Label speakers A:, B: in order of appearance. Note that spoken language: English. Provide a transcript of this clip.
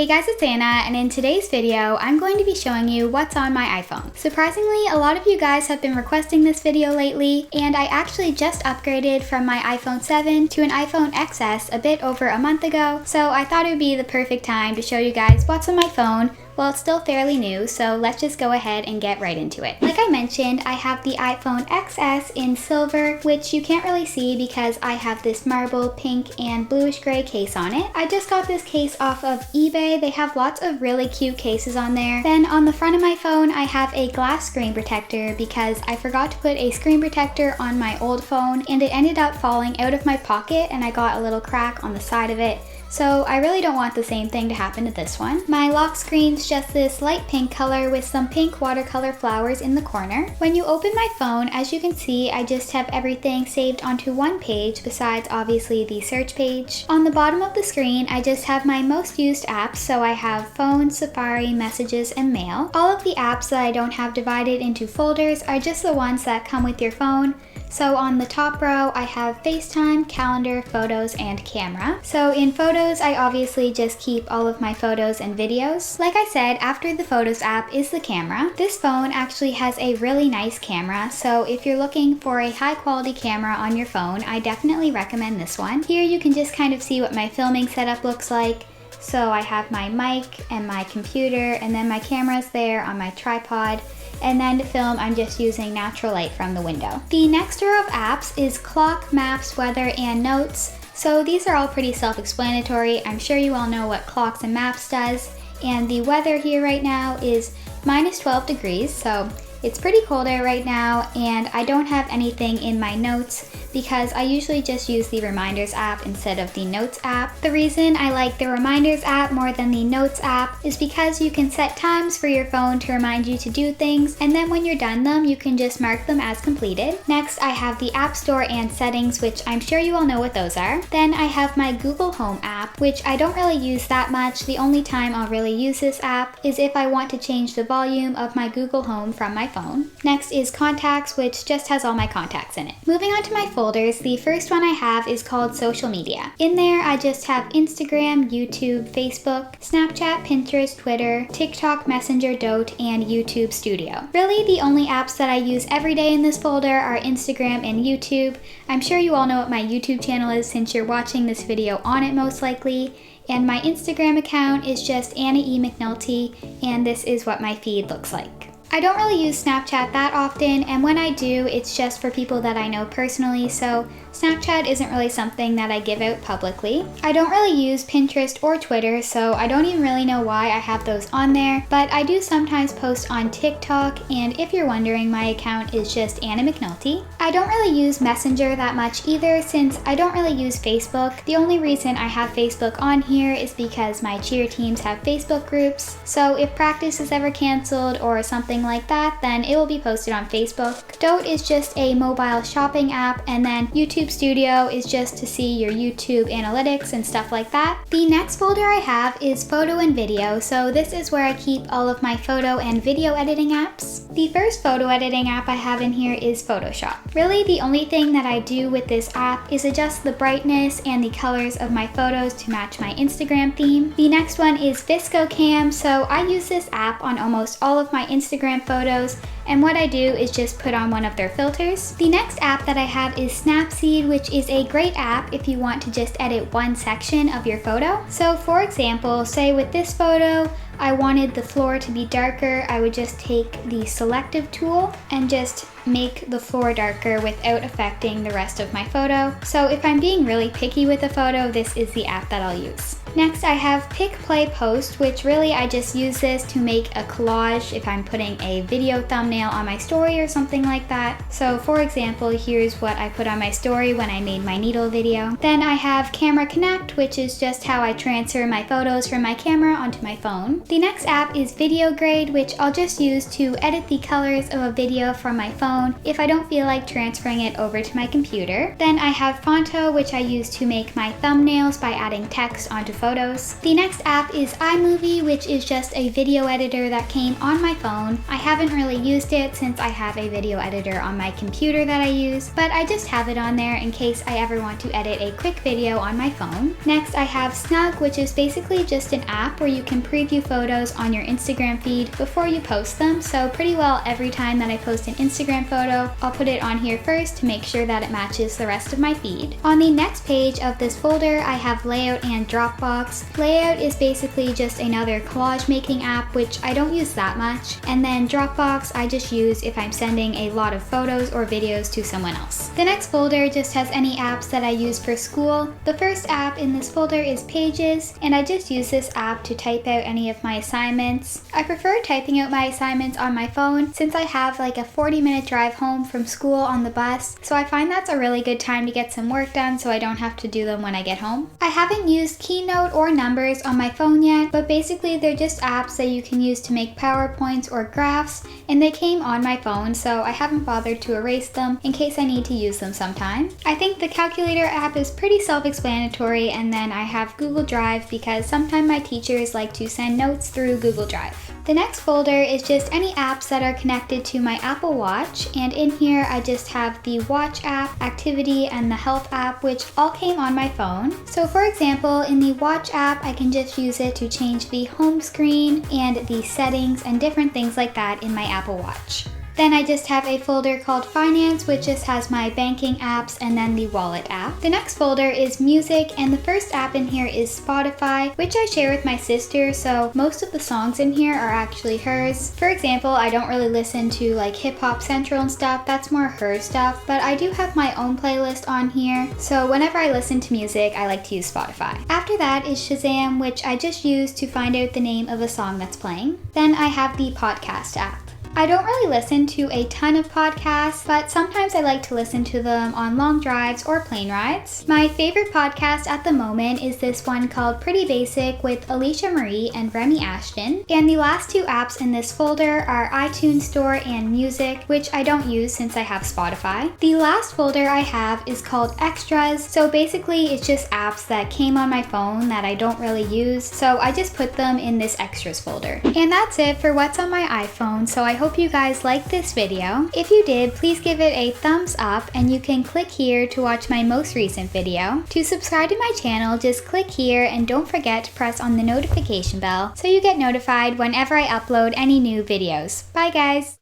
A: guys, it's Anna, and in today's video, I'm going to be showing you what's on my iPhone. Surprisingly, a lot of you guys have been requesting this video lately, and I actually just upgraded from my iPhone 7 to an iPhone XS a bit over a month ago, so I thought it would be the perfect time to show you guys what's on my phone. Well, it's still fairly new, so let's just go ahead and get right into it. Like I mentioned, I have the iPhone XS in silver, which you can't really see because I have this marble pink and bluish gray case on it. I just got this case off of eBay. They have lots of really cute cases on there. Then on the front of my phone, I have a glass screen protector because I forgot to put a screen protector on my old phone and it ended up falling out of my pocket and I got a little crack on the side of it. So I really don't want the same thing to happen to this one. My lock screen's just this light pink color with some pink watercolor flowers in the corner. When you open my phone, as you can see, I just have everything saved onto one page besides obviously the search page. On the bottom of the screen, I just have my most used apps, so I have Phone, Safari, Messages, and Mail. All of the apps that I don't have divided into folders are just the ones that come with your phone. So on the top row, I have FaceTime, Calendar, Photos, and Camera. So in Photos, I obviously just keep all of my photos and videos. Like I said, after the Photos app is the camera. This phone actually has a really nice camera, so if you're looking for a high quality camera on your phone, I definitely recommend this one. Here you can just kind of see what my filming setup looks like. So I have my mic and my computer, and then my camera's there on my tripod. And then to film, I'm just using natural light from the window. The next row of apps is Clock, Maps, Weather, and Notes. So these are all pretty self-explanatory. I'm sure you all know what Clocks and Maps does. And the weather here right now is minus 12 degrees, so it's pretty cold out right now, and I don't have anything in my notes because I usually just use the Reminders app instead of the Notes app. The reason I like the Reminders app more than the Notes app is because you can set times for your phone to remind you to do things, and then when you're done them, you can just mark them as completed. Next, I have the App Store and Settings, which I'm sure you all know what those are. Then I have my Google Home app, which I don't really use that much. The only time I'll really use this app is if I want to change the volume of my Google Home from my phone. Next is Contacts, which just has all my contacts in it. Moving on to my folders, the first one I have is called Social Media. In there, I just have Instagram, YouTube, Facebook, Snapchat, Pinterest, Twitter, TikTok, Messenger, Dote, and YouTube Studio. Really, the only apps that I use every day in this folder are Instagram and YouTube. I'm sure you all know what my YouTube channel is since you're watching this video on it most likely. And my Instagram account is just Anna E. McNulty, and this is what my feed looks like. I don't really use Snapchat that often, and when I do, it's just for people that I know personally, so Snapchat isn't really something that I give out publicly. I don't really use Pinterest or Twitter, so I don't even really know why I have those on there, but I do sometimes post on TikTok, and if you're wondering, my account is just Anna McNulty. I don't really use Messenger that much either, since I don't really use Facebook. The only reason I have Facebook on here is because my cheer teams have Facebook groups, so if practice is ever canceled or something like that, then it will be posted on Facebook. Dote is just a mobile shopping app, and then YouTube Studio is just to see your YouTube analytics and stuff like that. The next folder I have is Photo and Video, so this is where I keep all of my photo and video editing apps. The first photo editing app I have in here is Photoshop. Really, the only thing that I do with this app is adjust the brightness and the colors of my photos to match my Instagram theme. The next one is ViscoCam, so I use this app on almost all of my Instagram photos, and what I do is just put on one of their filters. The next app that I have is Snapseed, which is a great app if you want to just edit one section of your photo. So for example, say with this photo, I wanted the floor to be darker, I would just take the selective tool and just make the floor darker without affecting the rest of my photo. So if I'm being really picky with a photo, this is the app that I'll use. Next, I have Pick, Play, Post, which really I just use this to make a collage if I'm putting a video thumbnail on my story or something like that. So for example, here's what I put on my story when I made my needle video. Then I have Camera Connect, which is just how I transfer my photos from my camera onto my phone. The next app is Video Grade, which I'll just use to edit the colors of a video from my phone if I don't feel like transferring it over to my computer. Then I have Fonto, which I use to make my thumbnails by adding text onto photos. photos. The next app is iMovie, which is just a video editor that came on my phone. I haven't really used it since I have a video editor on my computer that I use, but I just have it on there in case I ever want to edit a quick video on my phone. Next, I have Snug, which is basically just an app where you can preview photos on your Instagram feed before you post them. So pretty well every time that I post an Instagram photo, I'll put it on here first to make sure that it matches the rest of my feed. On the next page of this folder, I have Layout and Dropbox. Layout is basically just another collage making app, which I don't use that much. And then Dropbox I just use if I'm sending a lot of photos or videos to someone else. The next folder just has any apps that I use for school. The first app in this folder is Pages, and I just use this app to type out any of my assignments. I prefer typing out my assignments on my phone since I have like a 40-minute drive home from school on the bus, so I find that's a really good time to get some work done so I don't have to do them when I get home. I haven't used Keynote or Numbers on my phone yet, but basically they're just apps that you can use to make PowerPoints or graphs, and they came on my phone, so I haven't bothered to erase them in case I need to use them sometime. I think the Calculator app is pretty self-explanatory, and then I have Google Drive because sometimes my teachers like to send notes through Google Drive. The next folder is just any apps that are connected to my Apple Watch, and in here I just have the Watch app, Activity, and the Health app, which all came on my phone. So for example, in the Watch app, I can just use it to change the home screen and the settings and different things like that in my Apple Watch. Then I just have a folder called Finance, which just has my banking apps and then the Wallet app. The next folder is Music, and the first app in here is Spotify, which I share with my sister, so most of the songs in here are actually hers. For example, I don't really listen to like Hip Hop Central and stuff, that's more her stuff, but I do have my own playlist on here, so whenever I listen to music, I like to use Spotify. After that is Shazam, which I just use to find out the name of a song that's playing. Then I have the Podcast app. I don't really listen to a ton of podcasts, but sometimes I like to listen to them on long drives or plane rides. My favorite podcast at the moment is this one called Pretty Basic with Alicia Marie and Remy Ashton. And the last two apps in this folder are iTunes Store and Music, which I don't use since I have Spotify. The last folder I have is called Extras, so basically it's just apps that came on my phone that I don't really use, so I just put them in this Extras folder. And that's it for what's on my iPhone, so I hope you guys liked this video. If you did, please give it a thumbs up, and you can click here to watch my most recent video. To subscribe to my channel, just click here, and don't forget to press on the notification bell so you get notified whenever I upload any new videos. Bye guys!